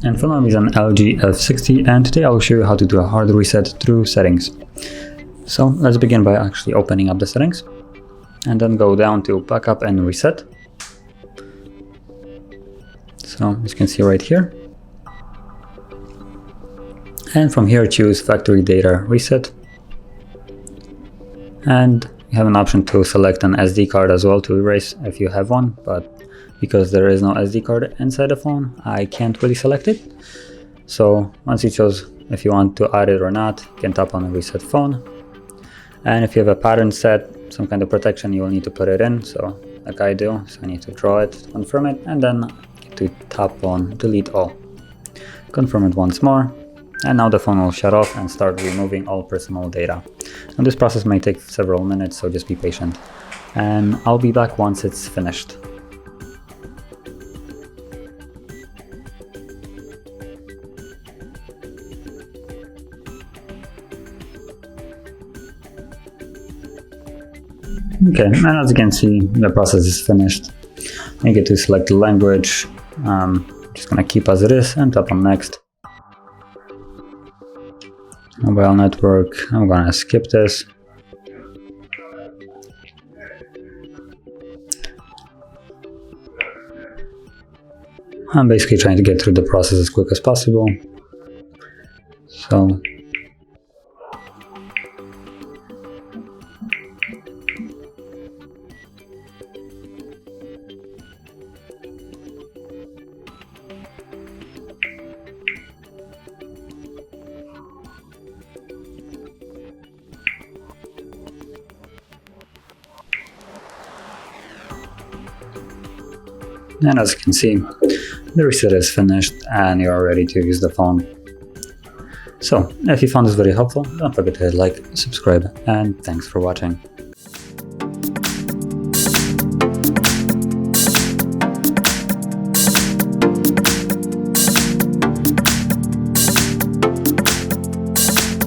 And for now is an LG F60, and today I'll show you how to do a hard reset through settings. So let's begin by actually opening up the settings and then go down to backup and reset. So as you can see right here, and from here choose factory data reset, and you have an option to select an SD card as well to erase if you have one, but because there is no SD card inside the phone, I can't really select it. So once you chose if you want to add it or not, you can tap on reset phone. And if you have a pattern set, some kind of protection, you will need to put it in. So like I do, so I need to draw it, confirm it, and then to tap on delete all. Confirm it once more. And now the phone will shut off and start removing all personal data. And this process may take several minutes, so just be patient. And I'll be back once it's finished. Okay, and as you can see, the process is finished. You get to select the language. Just gonna keep as it is and tap on next. Mobile network, I'm gonna skip this. I'm basically trying to get through the process as quick as possible. So and as you can see, the reset is finished and you are ready to use the phone. So, if you found this video helpful, don't forget to hit like, subscribe, and thanks for watching.